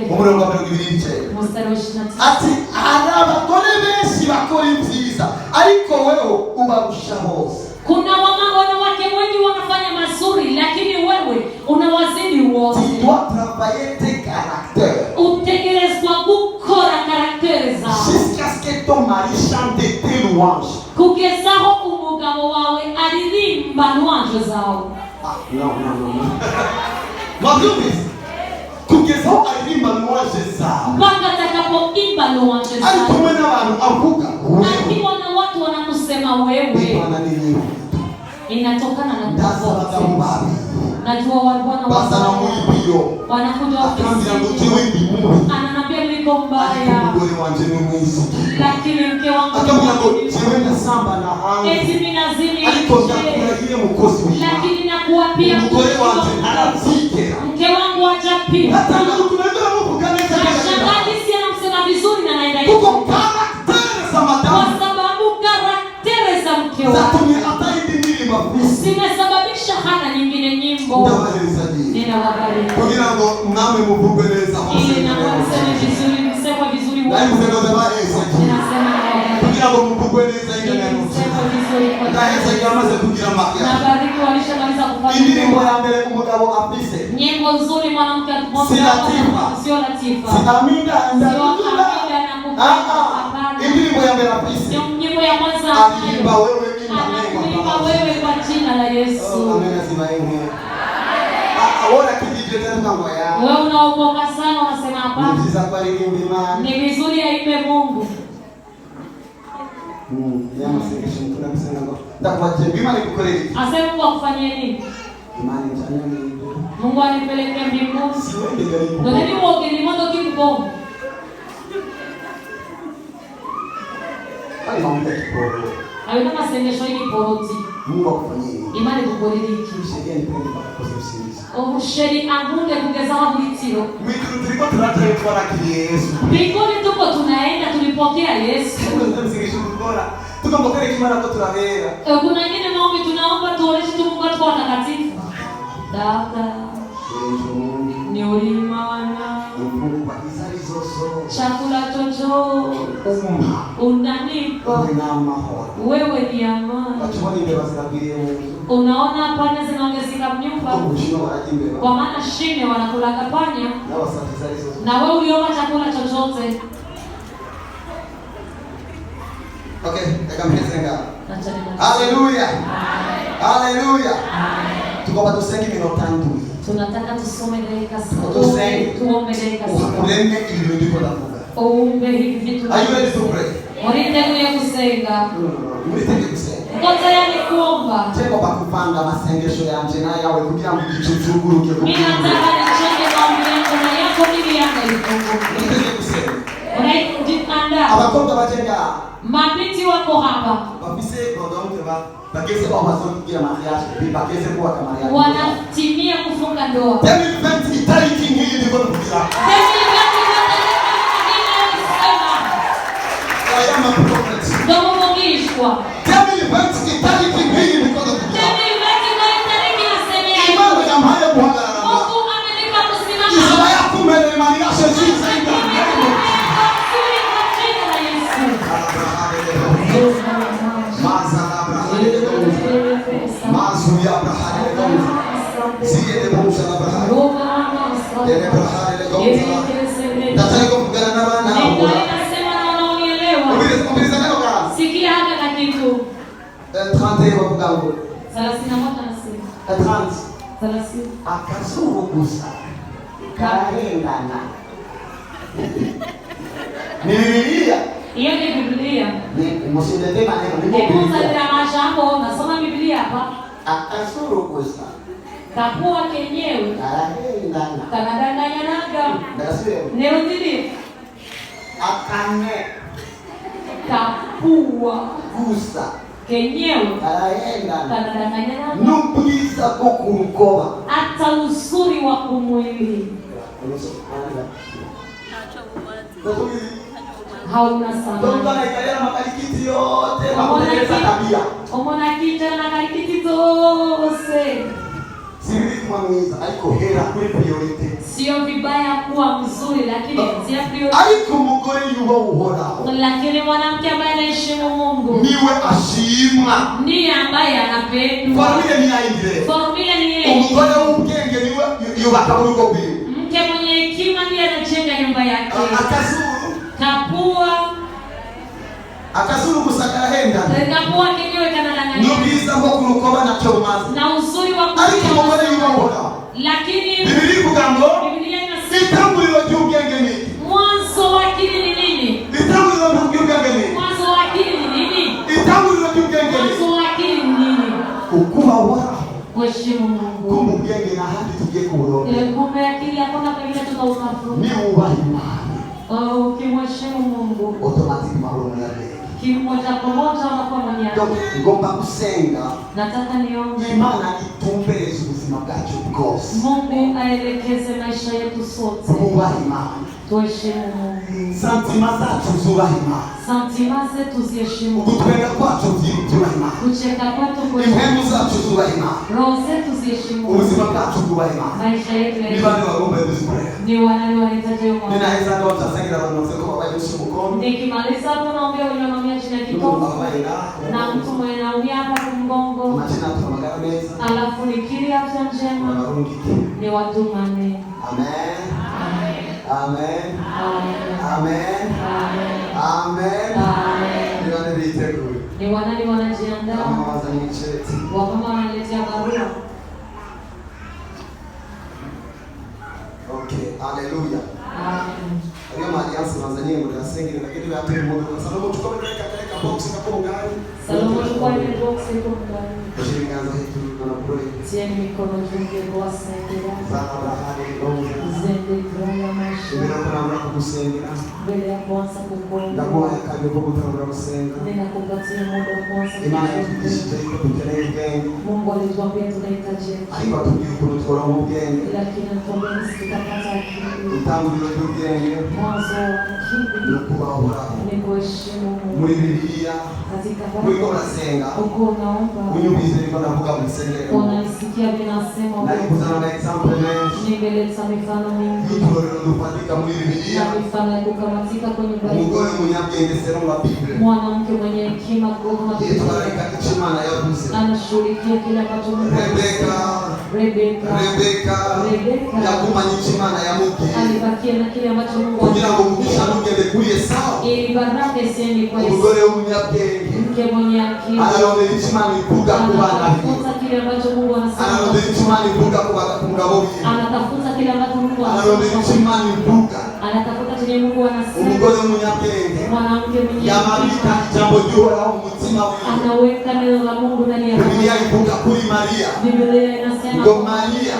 umurongo wa 29 ati abagore benshi bakora ibyiza ariko wewe ubarusha bose. Kuna wanawake wengi wanafanya mazuri lakini wewe unawazidi wote. Tu dois travailler tes caractères. Utegerezwa gukora karakteri zawe. Jusqu'à ce que ton mari chante tes louanges. Kugezaho umugabo wawe aririmba louange zawe. Non. Madame, kugezaho aririmba louange zawe. Mpaka atakapoimba louange zawe. Alitumena abantu avuga. Akiona watu wanakusema wewe. Inatokana na mtazamo. Najua Bwana wanakuja ananiambia niko mbaya, lakini mke wangu eti mimi nazini, lakini nakuwa pia mke wangu hajapia. Shangazi si anamsema vizuri na naenda hivyo kwa sababu karakteri za mke wangu zimesababisha hata nyingine nyimbo. Ninawabariki. Kugira ngo namwe muvugweleza hose. Ninasema vizuri, msema vizuri wote. Ninasema kugira ngo muvugweleza ingene. Msema vizuri kwa. Ndaheza yamaze kugira makia. Nabariki walishamaliza kufanya. Indirimbo ya mbere umugabo afise. Nyimbo nzuri mwanamke atupombe. Sio latifa. Amina ndakula. Indirimbo ya mbere afise. Nyimbo ya kwanza. Alimba wewe Alimba wewe kwa jina la Yesu. Amina simaini. Ahora kijije tena ngoya. Wewe unaokoka sana unasema hapana. Ni vizuri aimbe Mungu. Yamasengeshwe mtuna kusema ngo. Ndakwaje bimani kukorera. Asema Mungu akufanyie nini? Imani mtanyoni. Mungu anipeleke mbinguni. Siwende gari. Ndio wote ni moto kipo. Ai mambo kiporo. Hayo kama sengesho hili poroti. Mungu akufanyie. Imani kukorera iki? Sheria ni pende kwa kusimuliza. Omusheri agunde kugeza bulitiro. Mwitu tuliko tunataka kwa Yesu. Mbinguni tuko tunaenda tulipokea Yesu. Msingisho bora. Tukampokea kimara kwa turavera. Kuna nyingine maombi tunaomba tuoneshe tu Mungu atuwa takatifu. Dada. Ni ulimana. Chakula chocho. Unanipa. Wewe ni amani. Unaona panya zinaongezeka mnyumba. Kwa maana shime wanakula kapanya. Na wewe uliomba chakula chochote. Okay, nikampeleka. Haleluya. Haleluya. Tuko bado sengi minotando. Tunataka tusome dakika sita. Tuombe dakika sita. Ulenge ili ndiko nafunga. Ombe hivi vitu. Are you ready to pray? Unataka kusenga. Unataka kusenga. Ngoja yani kuomba. Teko bakupanga masengesho yanje na yawe kugira ngo gicucuguruke. Mimi nataka nichenge maombi yangu na yako ili yanga ifunguke. Unataka kusenga. Unajiandaa. Abakonda bajenga. Mabinti wako hapa. Bafise donc bakese kwa masomo kugira mariage, puis bakese kwa mariage. Wanatimia kufunga ndoa. 2020 itariki hii ndiko kugira. 2020 Ayama prophet. ndio mungishwa. 2020 itariki hii ndiko kugira. 2020 ndio itariki nasemea. Imani ya mhaya Bwana. Mungu amenipa kusimama. Isaya kumele mariage Jesus ainda. Mazuya Abraham Siye de Musa Abraham Dele Abraham de Gomza Nataka kufungana na bana hapo Nasema na wanaonielewa Umbiliza neno gani sikia hata na kitu 30 wa kugango 31 nasema 30 akasuru gusa kaendana ni Biblia hiyo ni Biblia msiletee maneno ni Biblia ndio mashambo nasoma Biblia hapa akasuru gusa kapua kenyewe kaendana kanadanganya naga ndasire nerudili akane kapua gusa kenyewe kaendana kanadanganya naga nubwiza bwo kurukoba hata uzuri wa kumwili hauna samani. Omona kita na karikiti zose. Sio vibaya kuwa mzuri. mzuri lakini zia priority. Ariko umugore yubaha Uhoraho. Lakini mwanamke ambaye anaheshimu Mungu niwe ashimwa. Ndiye ambaye anapendwa. Formula ni yaindire. Formula ni ile. Umugore w'ubwenge niwe yubaka urugo rwiwe. Mke mwenye hekima ndiye anajenga nyumba yake. Akazuru. Kapua. Akazuru gusakara henda. Kapua kinywe kanadanganya. Nubiza ngo kurukoba na cyomazi. Na uzuri wa kuwa. Ariko umugore yubaha Uhoraho. Lakini Biblia kugambo. Biblia inasema itanguriro ry'ubwenge ni. Mwanzo wa akili ni nini? Itanguriro ry'ubwenge ni. Mwanzo wa akili ni nini? Itanguriro ry'ubwenge ni. Mwanzo wa akili ni nini? Ukubaha Uhoraho. Kuheshimu Mungu. Kumbe ubwenge na hadi tugiye kuburonka. Kumbe akili hakuna pengine tutaufahamu. Ni ubaha Imana. Ukimheshimu Mungu. Automatic mahoro yake. Kimoja kwa moja unakuwa mwenye akili. Ngomba kusenga. Nataka niombe. Imana itumbereze ubuzima bwacu bwose. Mungu aelekeze maisha yetu sote. Ubaha Imana. Tuheshimu Mungu. Santima zacu zubaha Imana. Santima zetu ziheshimu. Ugutwenga kwacu zubaha Imana. Kucheka kwetu impemu zacu zubaha Imana. Roho zetu ziheshimu. Ubuzima bwacu zubaha Imana. Maisha yetu ni bande bagomba kuzikorera. Ni wanani wanahitaji Mungu. Ninaweza ndo tasangira abantu bose ko babaye mushimukoni. Nikimaliza hapo naomba unyamamia chini ya kikombe. Na mtu mwenye naumia hapa kumgongo. Majina tutamagara meza. Alafu nikiri afya njema. Ni watumane. Amen. Amen. Amen. Amen. Amen. Ni wana bitegura. Ni wanani wanajiandaa. Mama wazani cheti. Wamama wanaletea barua. Okay, hallelujah. Amen. Leo alianza Tanzania ndio asengere lakini ya pili moja kwa sababu tukao katika box kama gari. Salomon kwa ile box iko ndani. Shilinganza hitu na pray. Tieni mikono juu kwa sengera. Sana bahari ndogo. Zende graya maisha. Ndio kuna mwana kusengera. Mbele ya kwanza kukuomba. Na kwa kazi kwa kutambua kusenga. Ninakupatia muda kwanza. Imani tukishite iko tukelee genge. Mungu alituambia tunahitaji. Aiba tujue kutoa ubwenge. Lakini tuombe sikapata akili. Utanguliro tugenge. Mwanzo wa akili. Nukubaha Uhoraho. Ni kuheshimu Mungu. Muri Biblia. Katika Kuliko unasenga. uko unaomba. Unyumize niko navuga msengere. Unanisikia vinasema. Na nikuzana na example mengi. Ningeleta mifano mingi. Itorero dufatika muri Biblia. Na mifano ya kukamatika kwenye Biblia. Umugore munyabwenge sero mu Biblia. Mwanamke mwenye hekima kwa yitwararika Imana yavuze. anashughulikia kila ambacho Mungu Rebeka yagumanye Imana yamubwiye alibakia na kile ambacho Mungu kugira ngo umugisha ntugende kuri Esau. Ili baraka isiende kwa Esau. Umugore w'umunyabwenge Mke mwenye akili ararondera Imana ivuga ku bana be. anatafuta kile ambacho Mungu anasema. Ararondera Imana ivuga ku mugabo we. Anatafuta kile ambacho Mungu anasema. Ararondera Imana ivuga. Anatafuta kile Mungu anasema. Umugore w'umunyabwenge mwanamke mwenye yamabika ijambo ry'Uhoraho mu mutima we. anaweka neno la Mungu ndani ya Biblia ivuga kuri Maria. Biblia inasema ngo Maria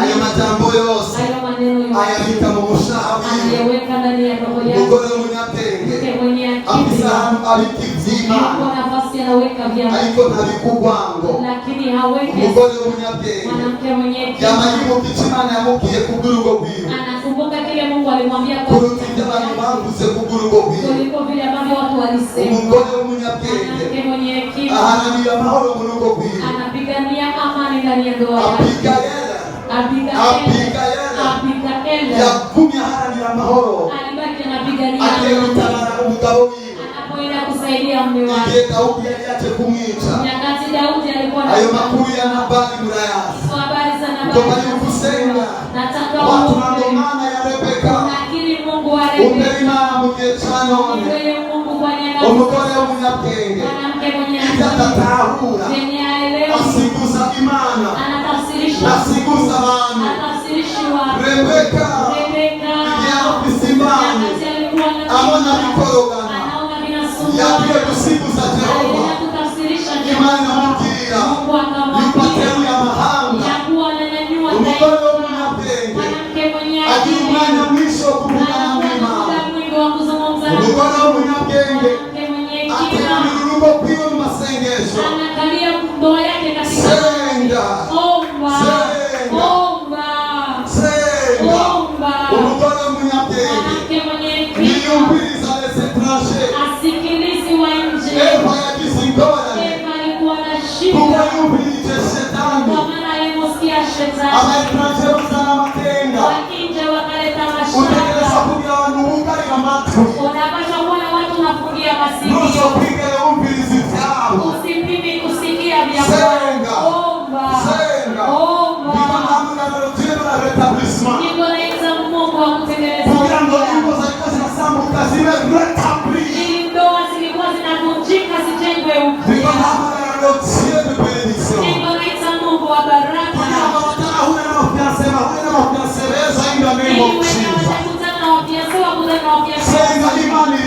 ayo majambo yose ayo maneno yote ayabika mu mushaha wiwe. anayeweka ndani ya roho yake. Umugore w'umunyabwenge Mke mwenye akili abisahamu abika ivy'Imana yuko nafasi anaweka vya ariko ntabikugwango. lakini haweki. Umugore w'umunyabwenge Mwanamke mwenye akili yamayibuka icyo Imana yamubwiye kubw'urugo rwiwe anakumbuka kile Mungu alimwambia kwa kuruta ibyo abantu bavuze kubw'urugo rwiwe. kuliko vile ambavyo watu walisema. Umugore w'umunyabwenge Mwanamke mwenye akili aharanira amahoro mu rugo rwiwe. anapigania amani ndani ya ndoa yake. Abigaili yagumye aharanira amahoro alibaki anapigania agiye gutabara umugabo wiwe anapoenda kusaidia mume wake. igihe Daudi yari yaje kumwica. Nyakati Daudi alikuwa Ayo makuru ya Nabali murayazi. habari za Ngo bari kusenga nataka watu nangomana ya Rebeka lakini Mungu wa umbere Imana mu gihe cya none. Rebeka Mungu kwa nyakati Umugore w'umunyabwenge mwanamke mwenye atatahura yenye aelewa asiguza Imana anatafsirisha asiguza abantu. anatafsirishwa Rebeka igihe afise Imana abona bikorogana yagiye gusiguza Jehova. Imana inamubwira yuko ateruye amahanga. Umugore w'umunyabwenge agira umwanya mwinshi wo kuvugana n'Imana. Umugore w'umunyabwenge ategura urugo rwiwe mu masengesho. Senga umugore w'umunyabwenge niyumviriza les étrangers. Eva yagize ingorane kuko yumvirije Shetani. Aba étrangers bazana amakenga. masikio.